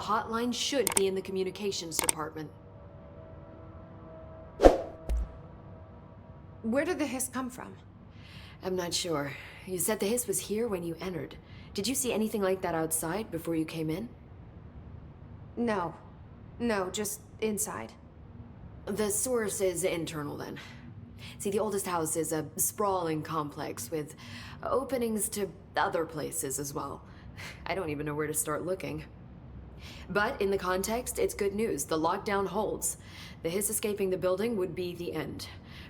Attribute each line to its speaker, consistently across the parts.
Speaker 1: hotline should be in the communications department.
Speaker 2: Where did the hiss come from?
Speaker 1: I'm not sure. You said the hiss was here when you entered. Did you see anything like that outside before you came in?
Speaker 2: No, just inside.
Speaker 1: The source is internal then. See, the oldest house is a sprawling complex with openings to other places as well. I don't even know where to start looking. But in the context, it's good news. The lockdown holds. The hiss escaping the building would be the end.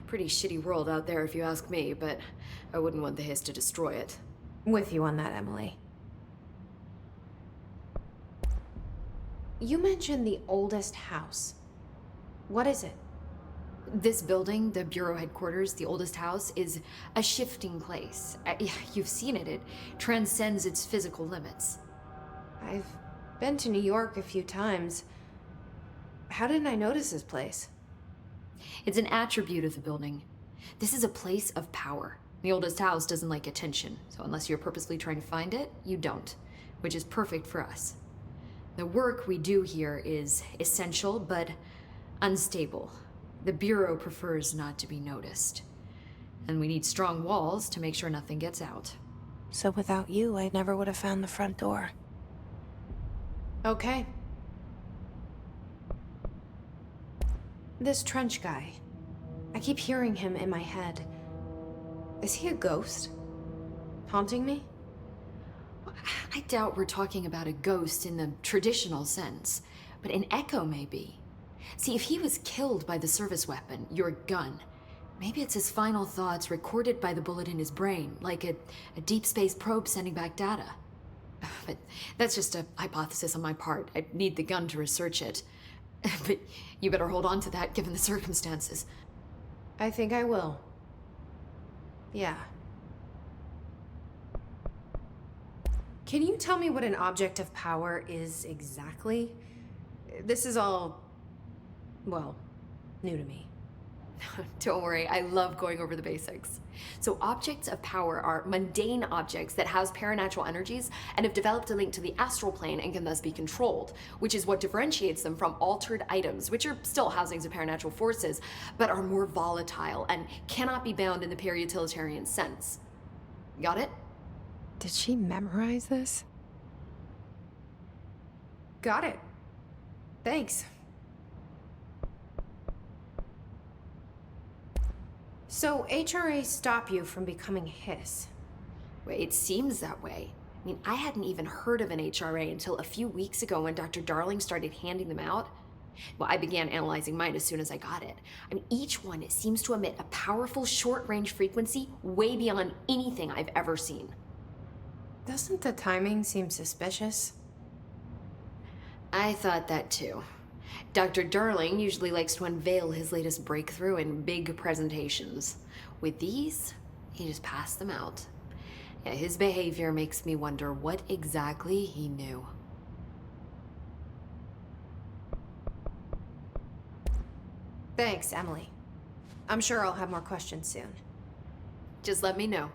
Speaker 1: Pretty shitty world out there if you ask me, but I wouldn't want the hiss to destroy it.
Speaker 2: With you on that, Emily. You mentioned the oldest house. What is it?
Speaker 1: This building, the Bureau headquarters, the oldest house, is a shifting place. You've seen it. It transcends its physical limits.
Speaker 2: I've been to New York a few times. How didn't I notice this place?
Speaker 1: It's an attribute of the building. This is a place of power. The oldest house doesn't like attention, so unless you're purposely trying to find it, you don't, which is perfect for us. The work we do here is essential, but unstable. The Bureau prefers not to be noticed. And we need strong walls to make sure nothing gets out.
Speaker 3: So without you, I never would have found the front door.
Speaker 2: Okay. This Trench guy. I keep hearing him in my head. Is he a ghost? Haunting me?
Speaker 1: I doubt we're talking about a ghost in the traditional sense, but an echo maybe. See, if he was killed by the service weapon, your gun, maybe it's his final thoughts recorded by the bullet in his brain, like a deep space probe sending back data. But that's just a hypothesis on my part. I'd need the gun to research it. But you better hold on to that given the circumstances.
Speaker 2: I think I will. Yeah. Can you tell me what an object of power is exactly? This is all, well, new to me.
Speaker 1: Don't worry, I love going over the basics. So objects of power are mundane objects that house paranatural energies and have developed a link to the astral plane and can thus be controlled, which is what differentiates them from altered items, which are still housings of paranatural forces, but are more volatile and cannot be bound in the peri-utilitarian sense. Got it?
Speaker 3: Did she memorize this?
Speaker 2: Got it. Thanks. So HRA stop you from becoming hiss?
Speaker 1: Well, it seems that way. I mean, I hadn't even heard of an HRA until a few weeks ago when Dr. Darling started handing them out. Well, I began analyzing mine as soon as I got it. I mean, each one seems to emit a powerful short-range frequency way beyond anything I've ever seen.
Speaker 2: Doesn't the timing seem suspicious?
Speaker 1: I thought that too. Dr. Darling usually likes to unveil his latest breakthrough in big presentations. With these, he just passed them out. Yeah, his behavior makes me wonder what exactly he knew.
Speaker 2: Thanks, Emily. I'm sure I'll have more questions soon.
Speaker 1: Just let me know.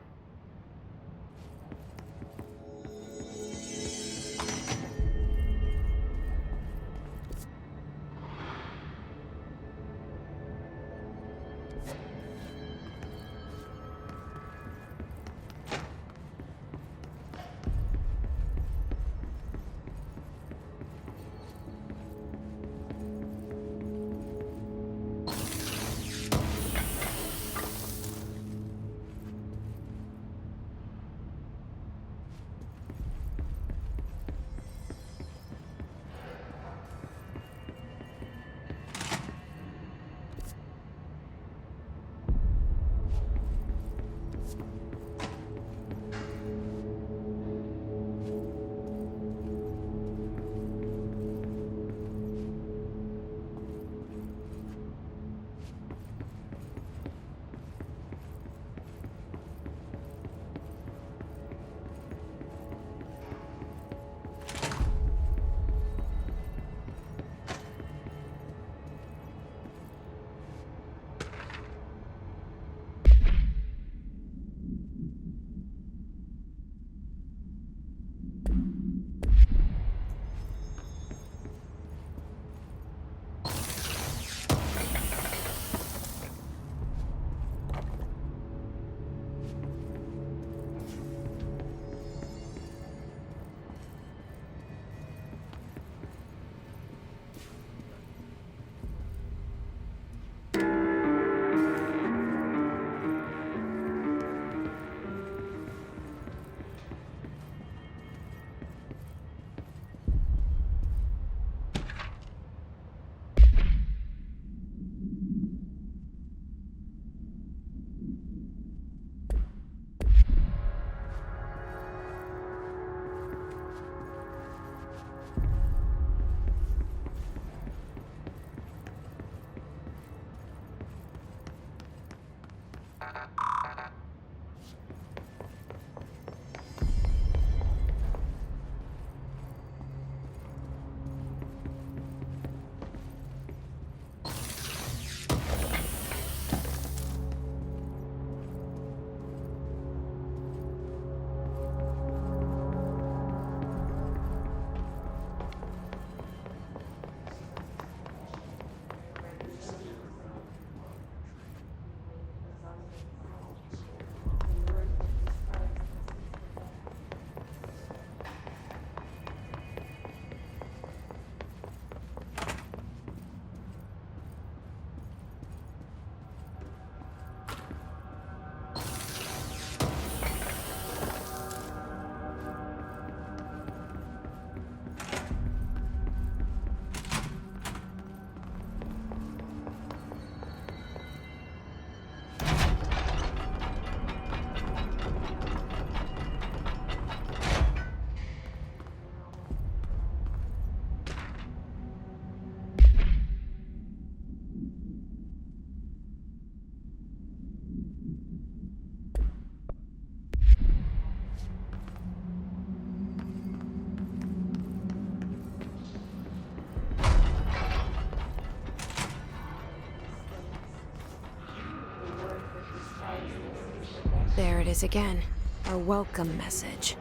Speaker 3: There it is again. Our welcome message.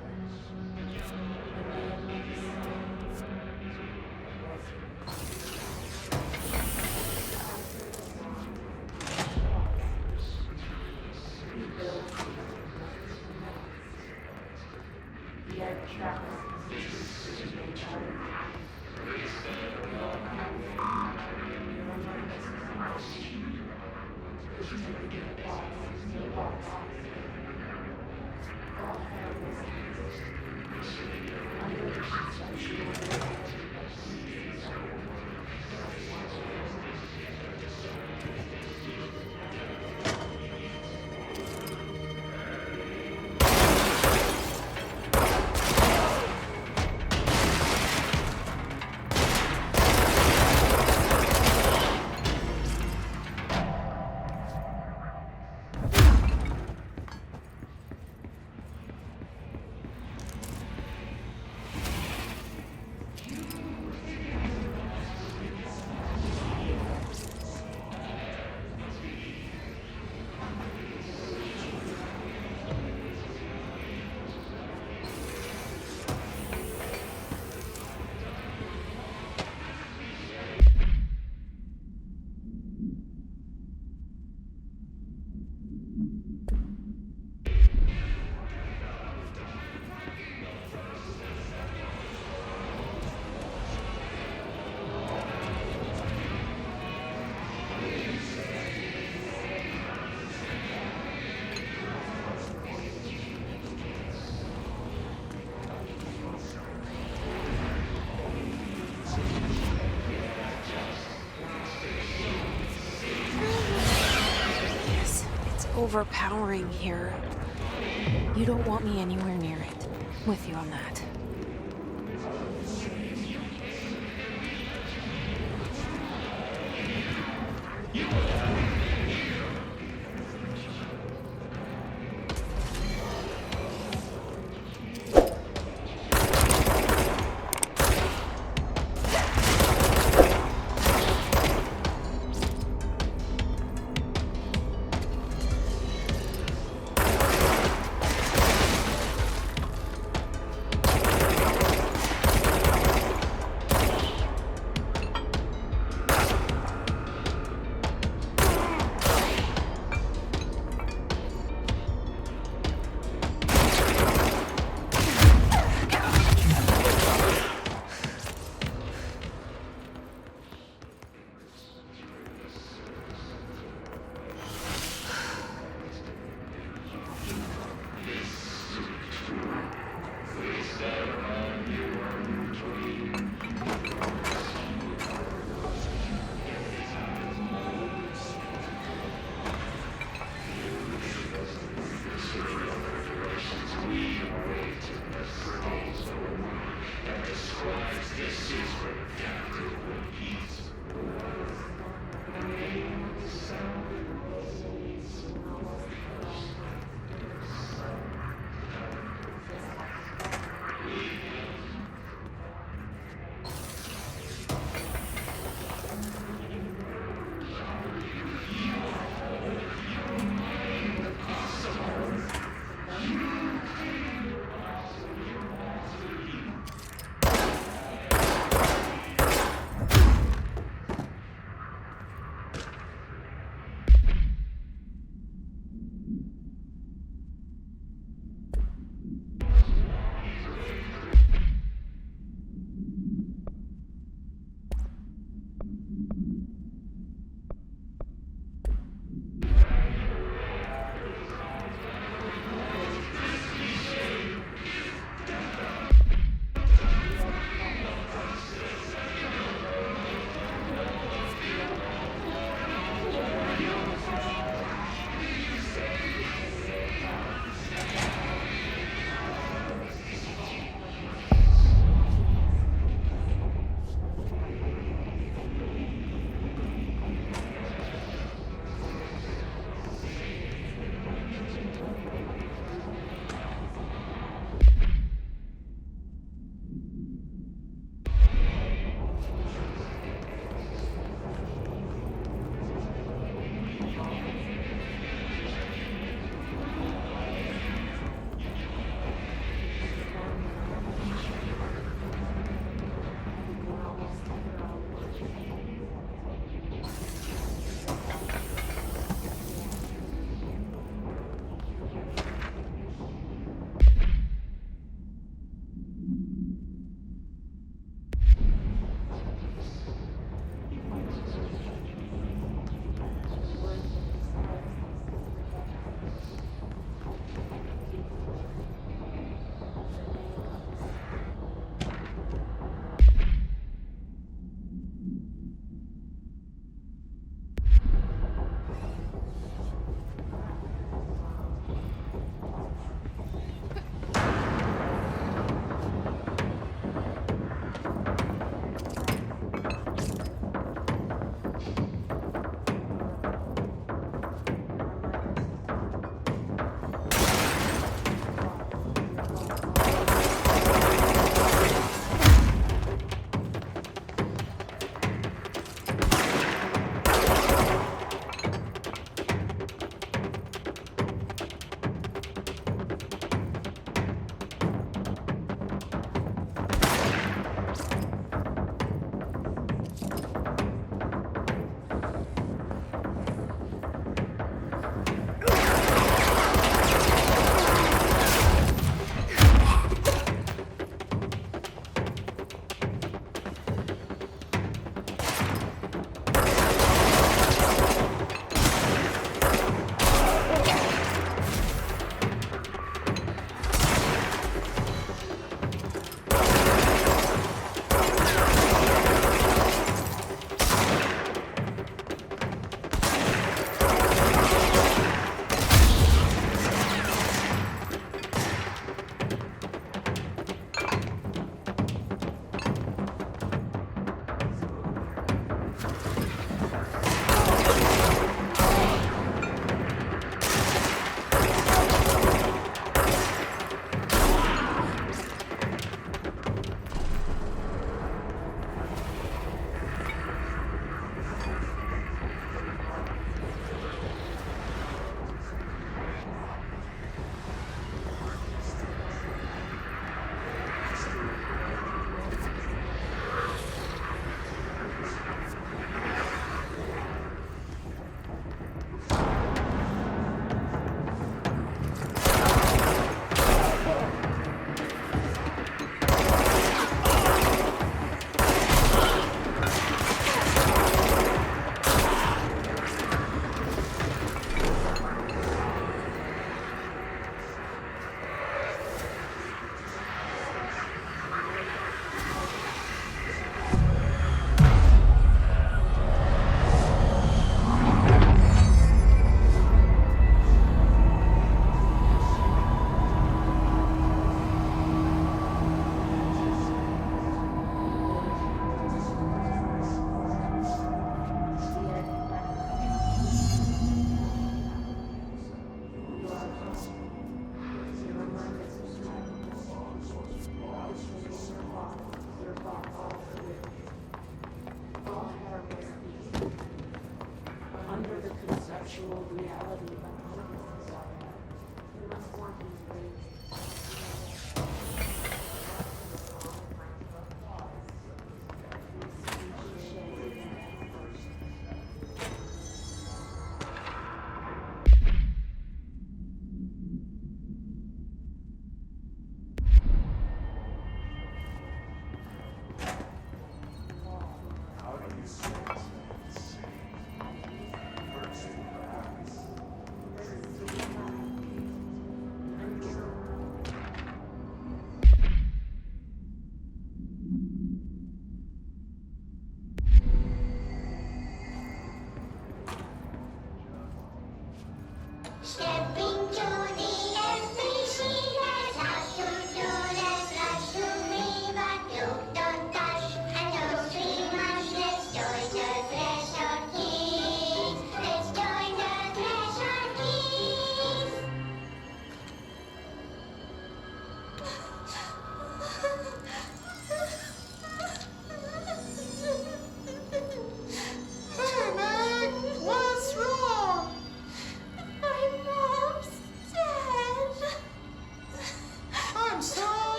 Speaker 3: Overpowering here. You don't want me anywhere near it. With you on that.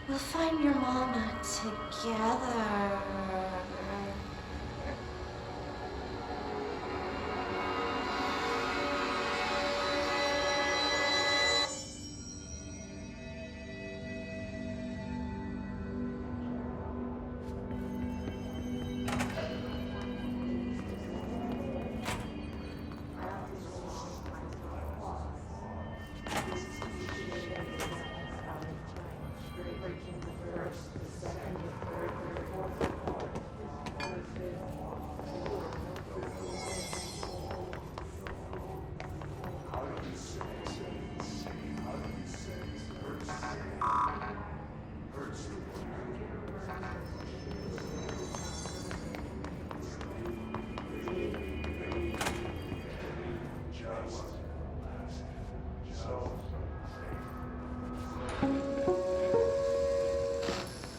Speaker 4: We'll find your mama together.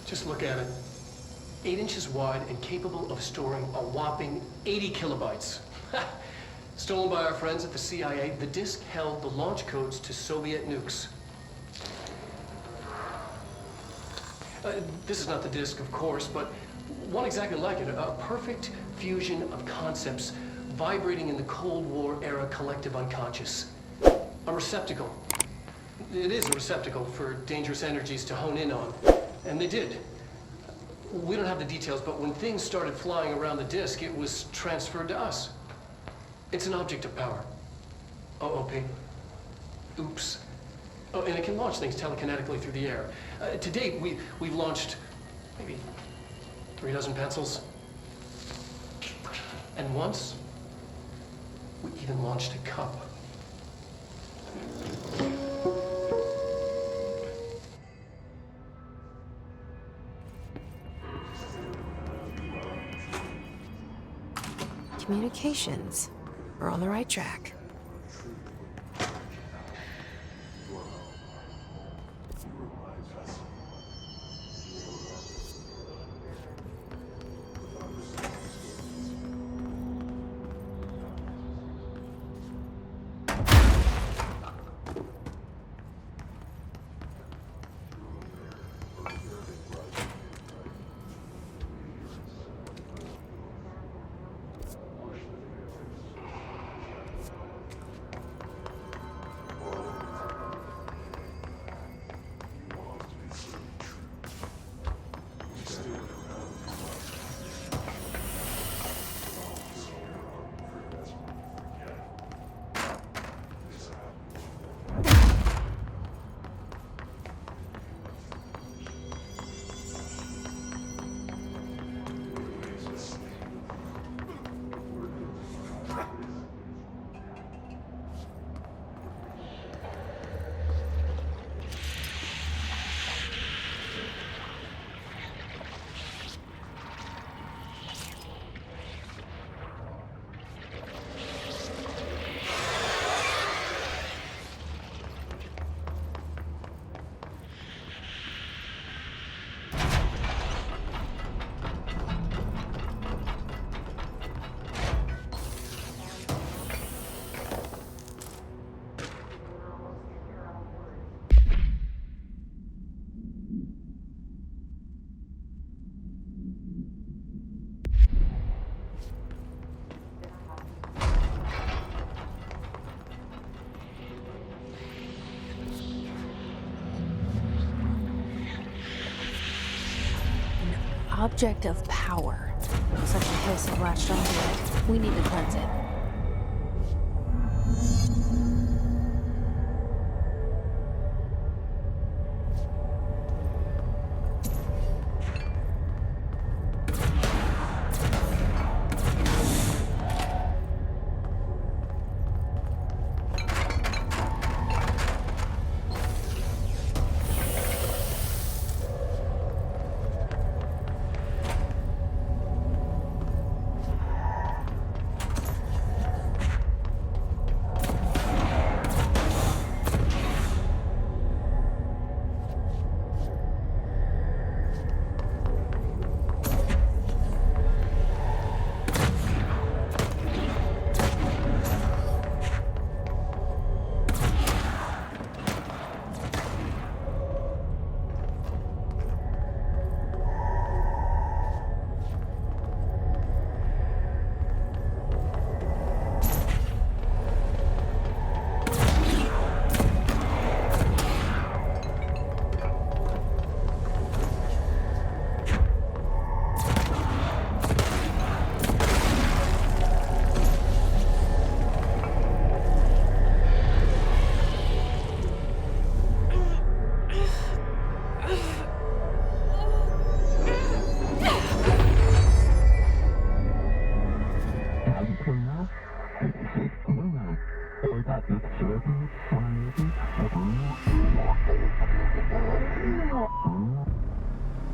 Speaker 5: Just look at it. 8 inches wide and capable of storing a whopping 80 kilobytes. Stolen by our friends at the CIA, the disk held the launch codes to Soviet nukes. This is not the disk, of course, but one exactly like it. A perfect fusion of concepts vibrating in the Cold War era collective unconscious. A receptacle. It is a receptacle for dangerous energies to hone in on. And they did. We don't have the details, but when things started flying around the disk, it was transferred to us. It's an object of power. OOP. Oops. Oh, and it can launch things telekinetically through the air. To date, we've launched maybe 3 dozen pencils. And once, we even launched a cup.
Speaker 2: Communications. We're on the right track.
Speaker 3: object of power. Such a hiss has latched onto it. We need to cleanse it.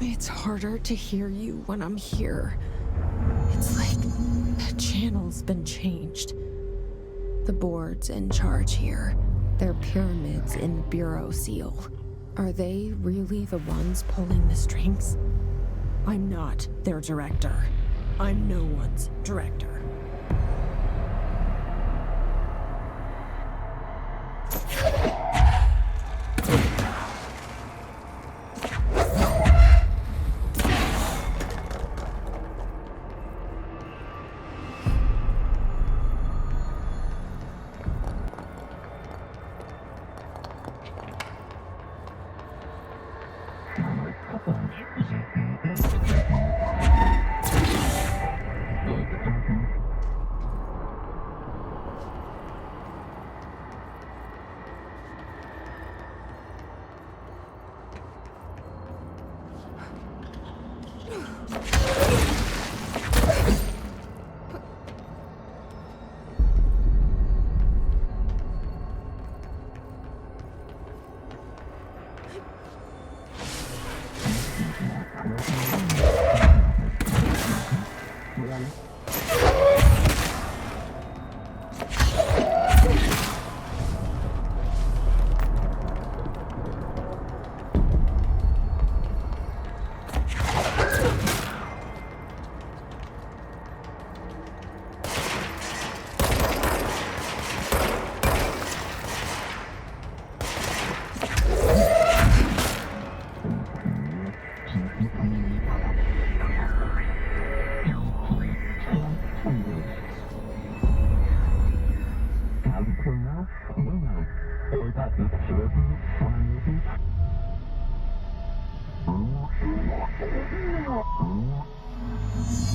Speaker 3: It's harder to hear you when I'm here. It's like the channel's been changed. The board's in charge here. They're pyramids in Bureau Seal. Are they really the ones pulling the strings? I'm not their director. I'm no one's director.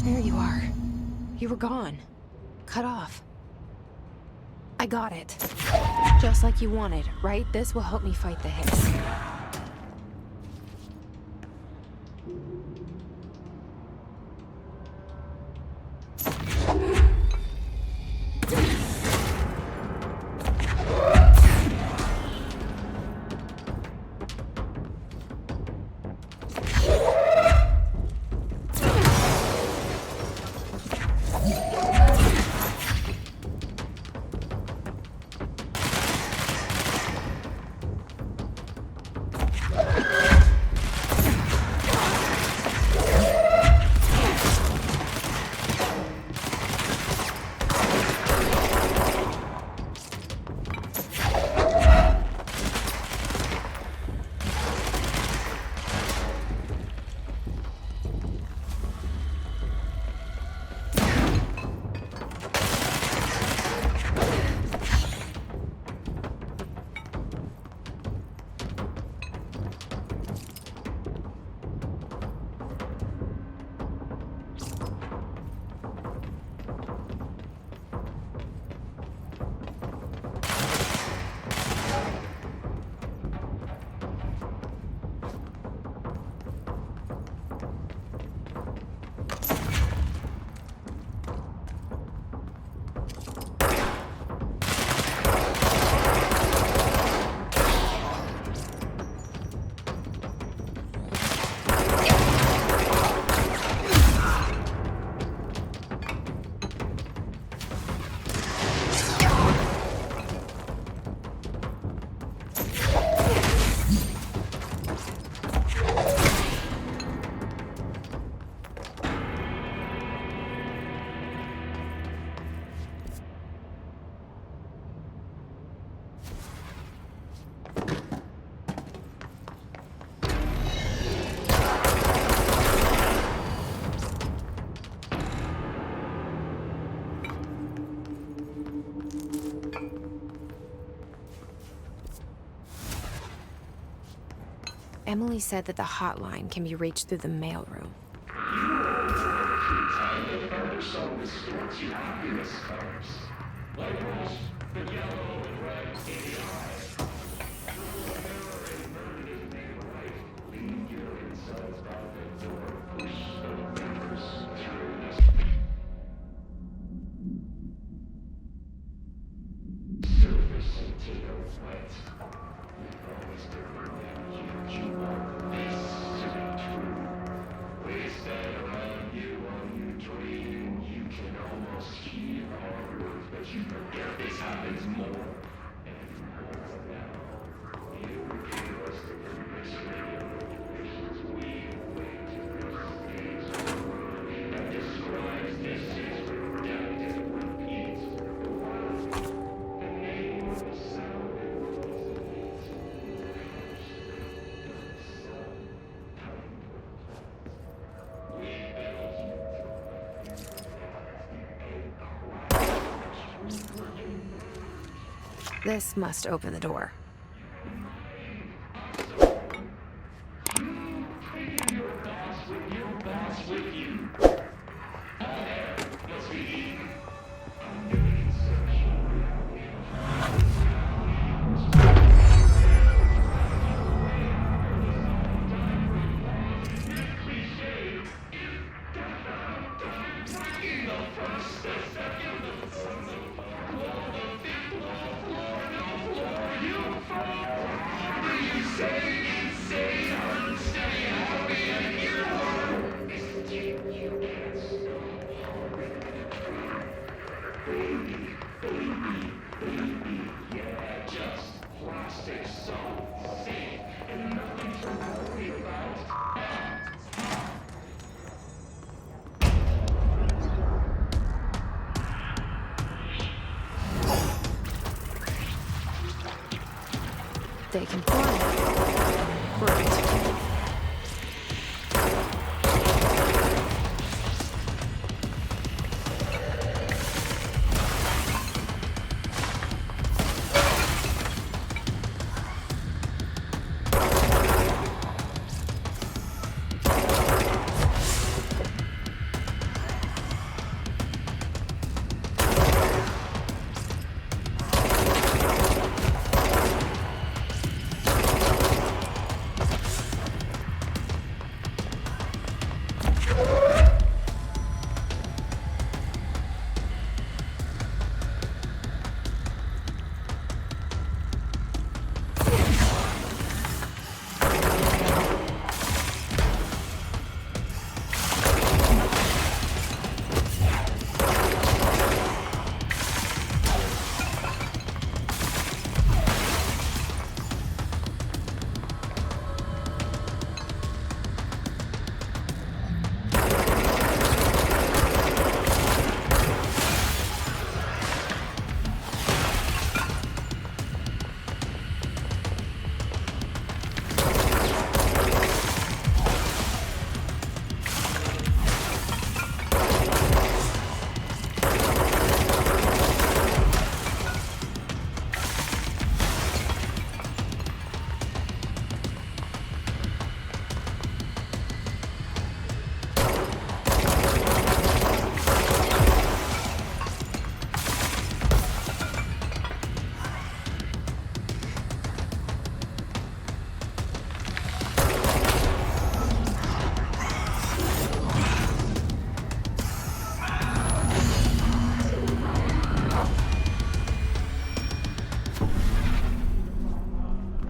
Speaker 3: There you are. You were gone. Cut off. I got it. Just like you wanted, right? This will help me fight the hiss.
Speaker 2: Emily said that the hotline can be reached through the mailroom. This must open the door. They can fly. Right.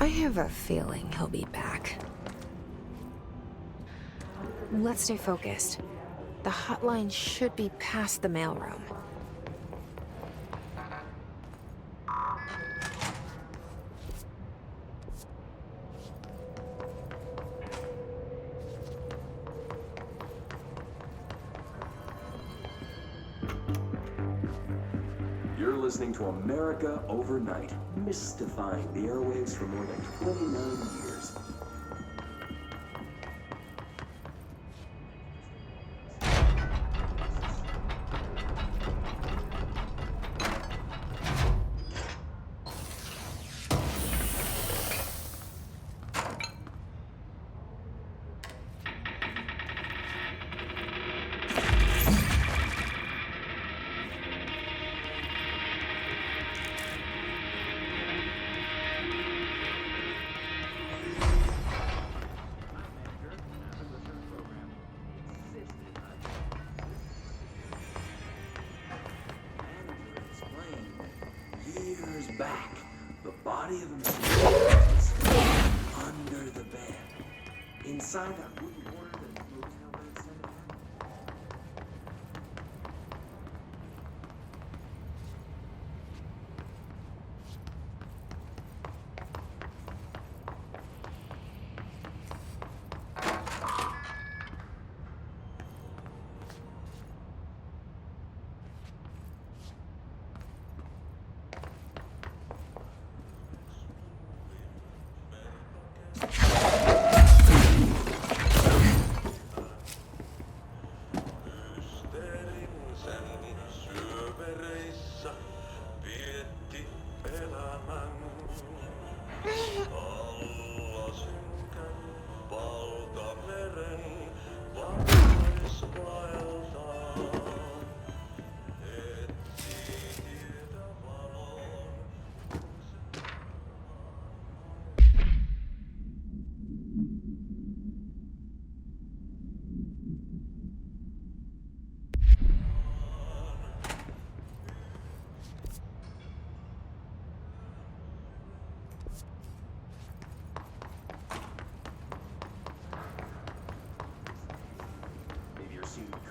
Speaker 2: I have a feeling he'll be back. Let's stay focused. The hotline should be past the mailroom.
Speaker 6: You're listening to America Overnight, mystifying the airwaves for more than 29 years. The body of a man is found under the bed. Inside that wooden border that Motel Man said it had.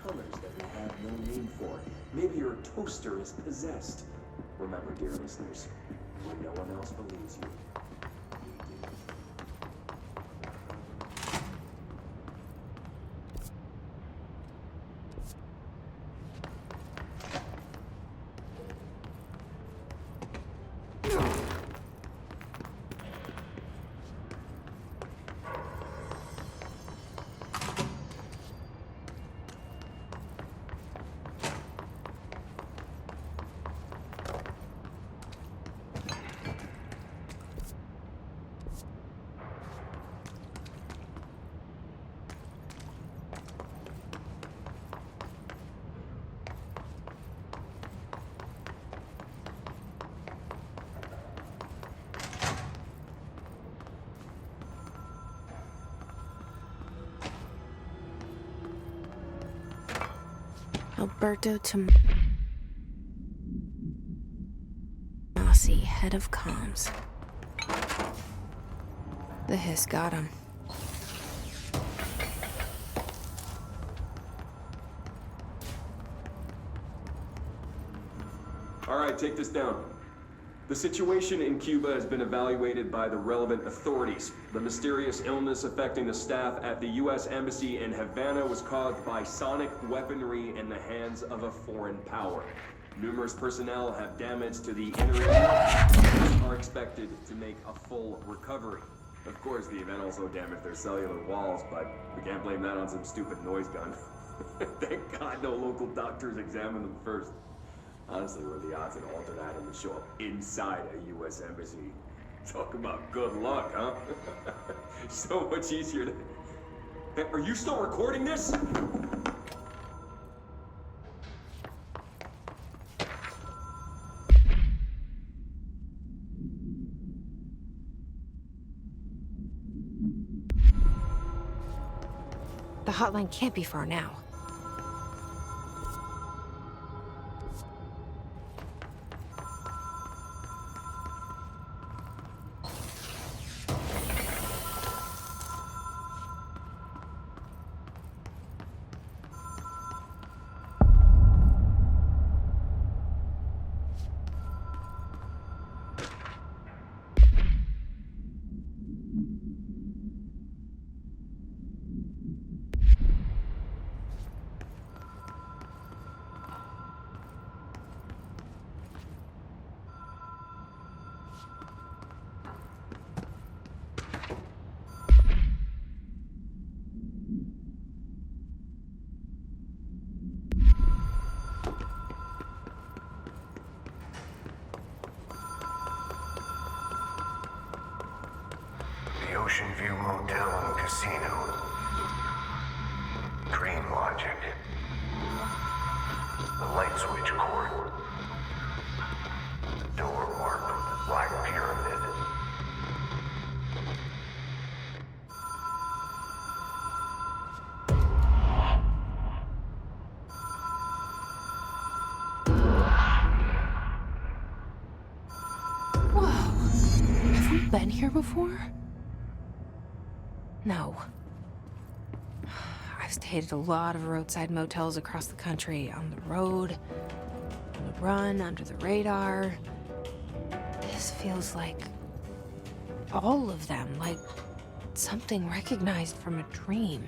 Speaker 6: Colors that we have no name for. Maybe your toaster is possessed. Remember, dear listeners, when no one else believes you, we do.
Speaker 3: Alberto Tomasi, head of comms. The hiss got him.
Speaker 6: All right, take this down. The situation in Cuba has been evaluated by the relevant authorities. The mysterious illness affecting the staff at the U.S. Embassy in Havana was caused by sonic weaponry in the hands of a foreign power. Numerous personnel have damage to the inner ear, are expected to make a full recovery. Of course, the event also damaged their cellular walls, but we can't blame that on some stupid noise gun. Thank God no local doctors examined them first. Honestly, what are the odds an altered atom would show up inside a U.S. embassy? Talk about good luck, huh? So much easier to... Hey, are you still recording this?
Speaker 3: The hotline can't be far now.
Speaker 7: Ocean View Motel and Casino. Green logic. The light switch cord. The door marked with the black pyramid.
Speaker 1: Whoa.
Speaker 3: you been here before? No. I've stayed at a lot of roadside motels across the country, on the road, on the run, under the radar. This feels like all of them, like something recognized from a dream.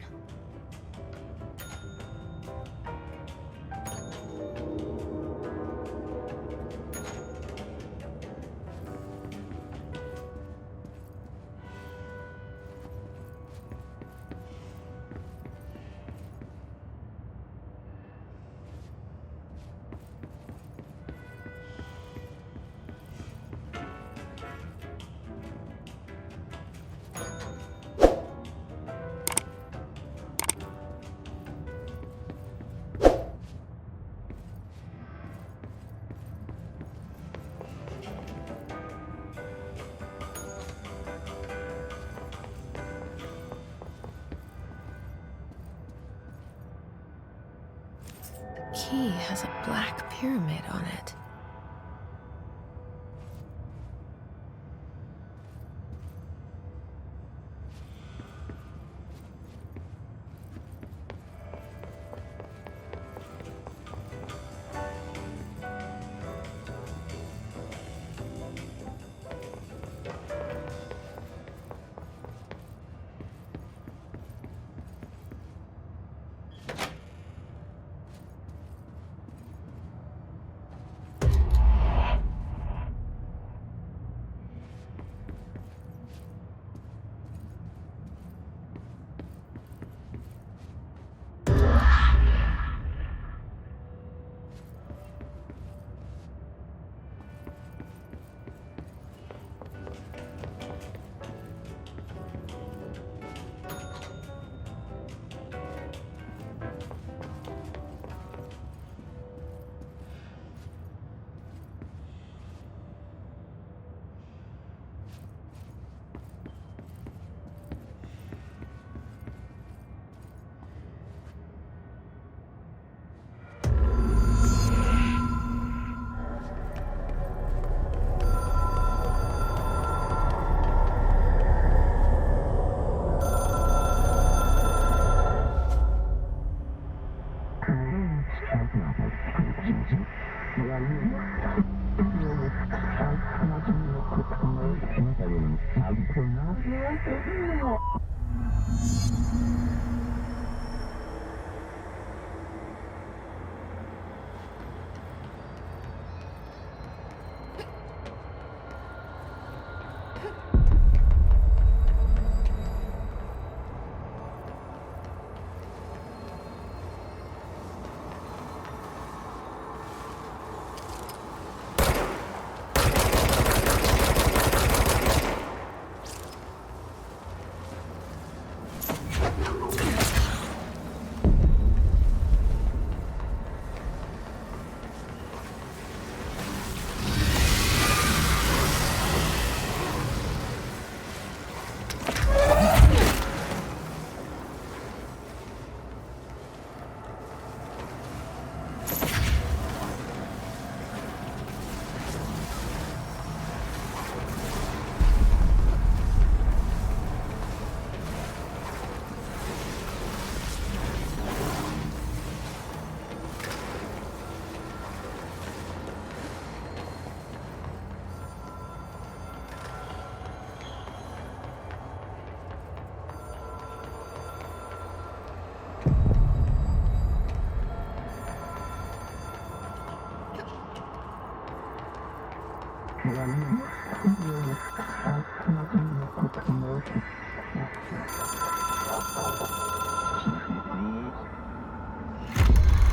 Speaker 3: The key has a black pyramid on it.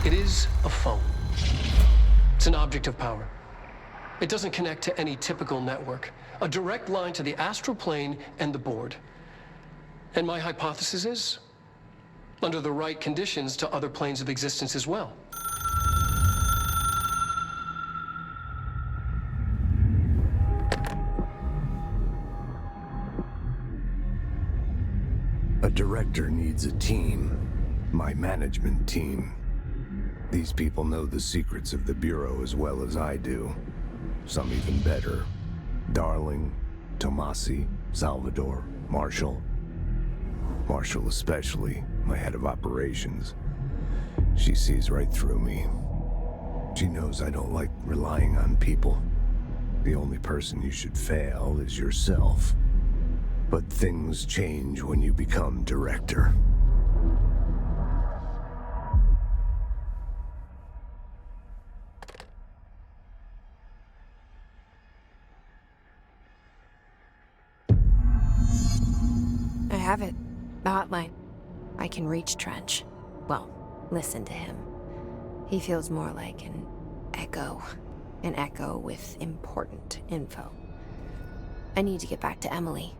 Speaker 5: It is a phone. It's an object of power. It doesn't connect to any typical network. A direct line to the astral plane and the board. And my hypothesis is, under the right conditions, to other planes of existence as well.
Speaker 7: A director needs a team. My management team. These people know the secrets of the Bureau as well as I do. Some even better. Darling, Tomasi, Salvador, Marshall. Marshall especially, my head of operations. She sees right through me. She knows I don't like relying on people. The only person you should fail is yourself. But things change when you become director.
Speaker 2: I have it. The hotline. I can reach Trench. Well, listen to him. He feels more like an echo. An echo with important info. I need to get back to Emily.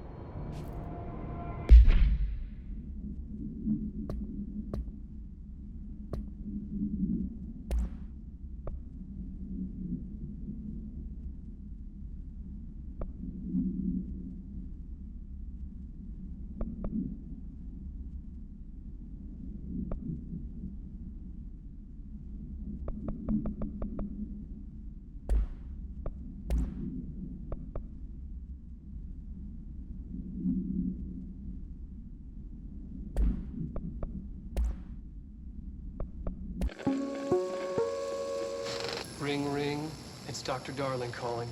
Speaker 5: Ring, ring. It's Dr. Darling calling.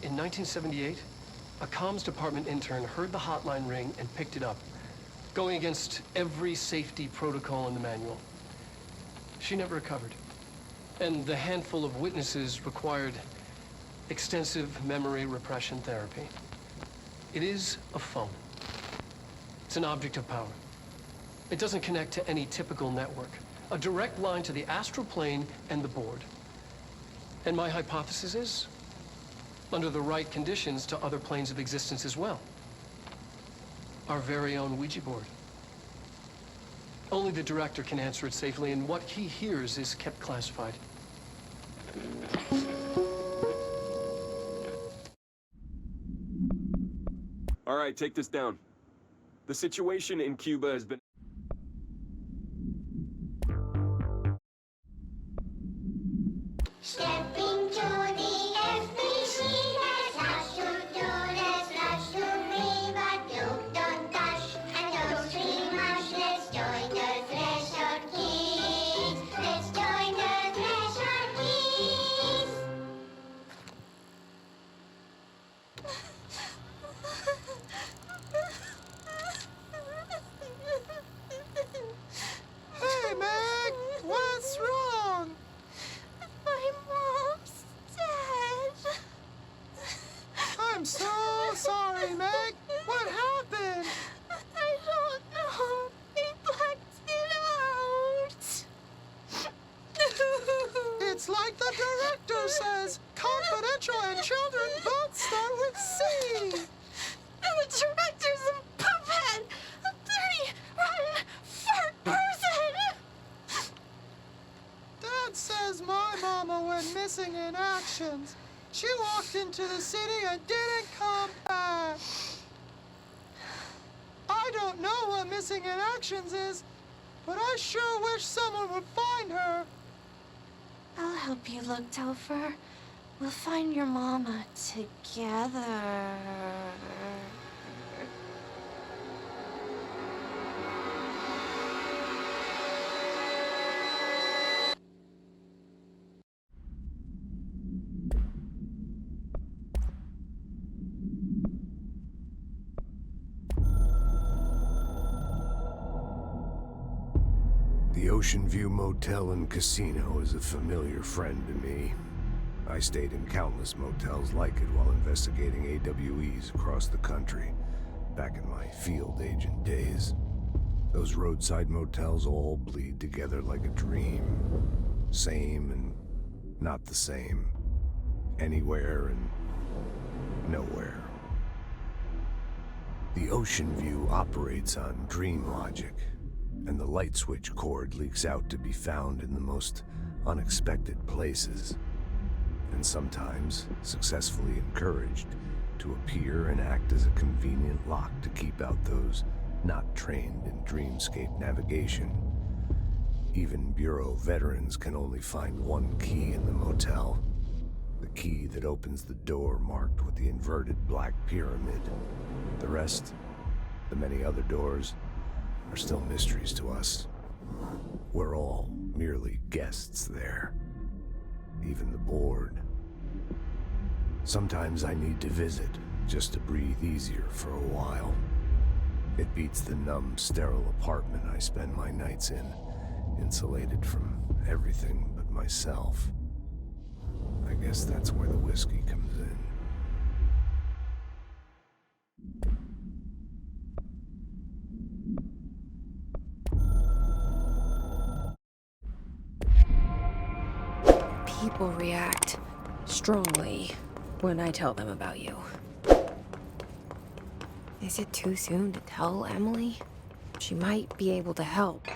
Speaker 5: In 1978, a comms department intern heard the hotline ring and picked it up, going against every safety protocol in the manual. She never recovered. And the handful of witnesses required extensive memory repression therapy. It is a phone. It's an object of power. It doesn't connect to any typical network. A direct line to the astral plane and the board. And my hypothesis is, under the right conditions, to other planes of existence as well. Our very own Ouija board. Only the director can answer it safely, and what he hears is kept classified.
Speaker 6: All right, take this down. The situation in Cuba has been...
Speaker 4: Step into the FBC, there's lots to do, there's lots to be, but you don't dash and don't scream much. Let's join the Threshold Kids. Let's join the Threshold Kids.
Speaker 8: Hey, Meg! What's wrong?
Speaker 4: My mom's dead.
Speaker 8: I'm so sorry, Meg! What happened?
Speaker 4: I don't know. They blacked it out.
Speaker 8: It's like the director says, confidential and children both start with C.
Speaker 4: The director's a puppet! A dirty, rotten, fart person!
Speaker 8: Dad says my mama went missing in actions. She walked into the city and didn't come back. I don't know what missing in actions is, but I sure wish someone would find her.
Speaker 4: I'll help you look, Topher. We'll find your mama together.
Speaker 7: The Ocean View Motel and Casino is a familiar friend to me. I stayed in countless motels like it while investigating AWEs across the country, back in my field agent days. Those roadside motels all bleed together like a dream. Same and not the same. Anywhere and nowhere. The Ocean View operates on dream logic, and the light switch cord leaks out to be found in the most unexpected places, and sometimes successfully encouraged to appear and act as a convenient lock to keep out those not trained in dreamscape navigation. Even Bureau veterans can only find one key in the motel, The key that opens the door marked with the inverted black pyramid. The rest, the many other doors, are still mysteries to us. We're all merely guests there. Even the board. Sometimes I need to visit, just to breathe easier for a while. It beats the numb, sterile apartment I spend my nights in, insulated from everything but myself. I guess that's where the whiskey comes in.
Speaker 2: People react strongly when I tell them about you. Is it too soon to tell Emily? She might be able to help.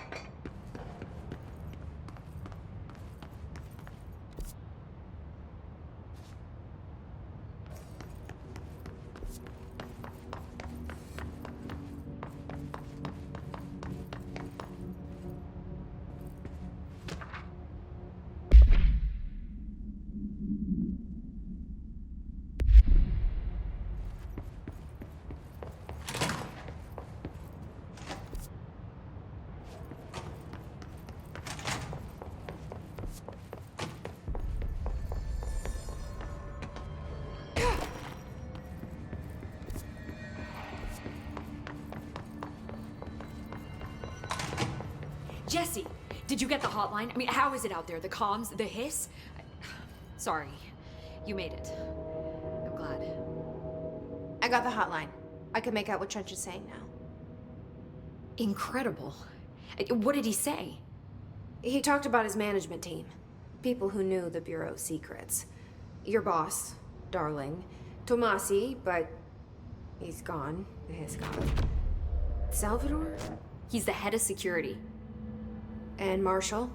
Speaker 1: Jesse, did you get the hotline? I mean, how is it out there? The comms, the hiss? Sorry, you made it. I'm glad.
Speaker 2: I got the hotline. I can make out what Trench is saying now.
Speaker 1: Incredible. What did he say?
Speaker 2: He talked about his management team. People who knew the Bureau's secrets. Your boss, Darling. Tomasi, but he's gone. He's gone. Salvador?
Speaker 1: He's the head of security.
Speaker 2: And Marshall?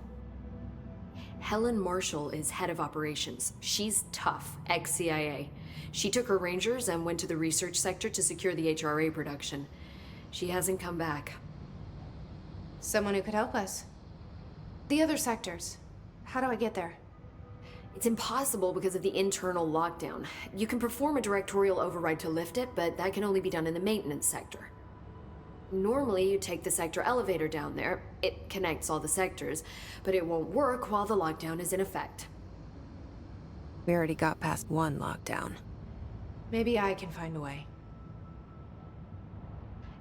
Speaker 1: Helen Marshall is head of operations. She's tough, ex-CIA. She took her Rangers and went to the research sector to secure the HRA production. She hasn't come back.
Speaker 2: Someone who could help us. The other sectors. How do I get there?
Speaker 1: It's impossible because of the internal lockdown. You can perform a directorial override to lift it, but that can only be done in the maintenance sector. Normally, you take the sector elevator down there. It connects all the sectors, but it won't work while the lockdown is in effect.
Speaker 2: We already got past one lockdown. Maybe I can find a way.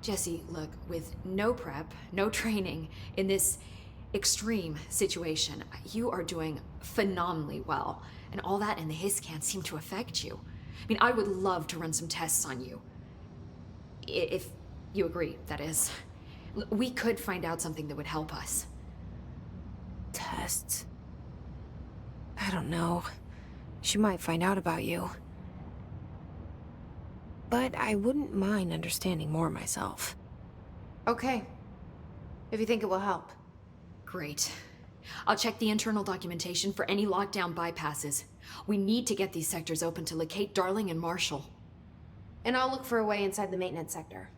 Speaker 1: Jesse, look, with no prep, no training in this extreme situation, you are doing phenomenally well. And all that and the hiss can't seem to affect you. I mean, I would love to run some tests on you. If you agree, that is. We could find out something that would help us.
Speaker 2: Tests? I don't know. She might find out about you. But I wouldn't mind understanding more myself. Okay. If you think it will help.
Speaker 1: Great. I'll check the internal documentation for any lockdown bypasses. We need to get these sectors open to locate Darling and Marshall.
Speaker 2: And I'll look for a way inside the maintenance sector.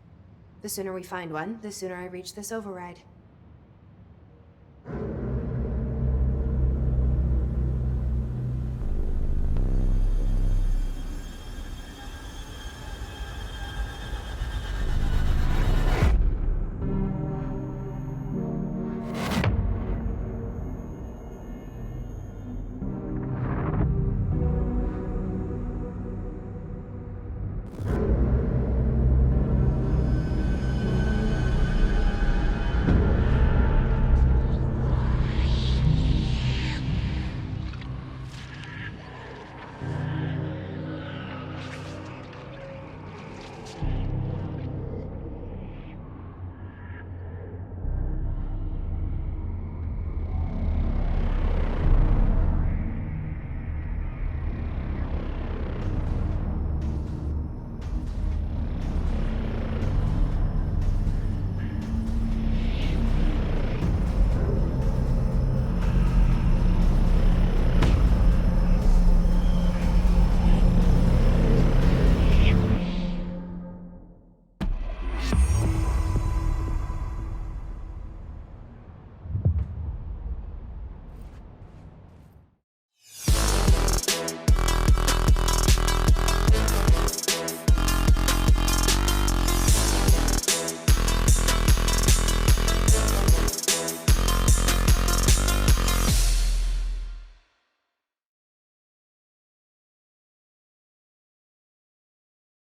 Speaker 2: The sooner we find one, the sooner I reach this override.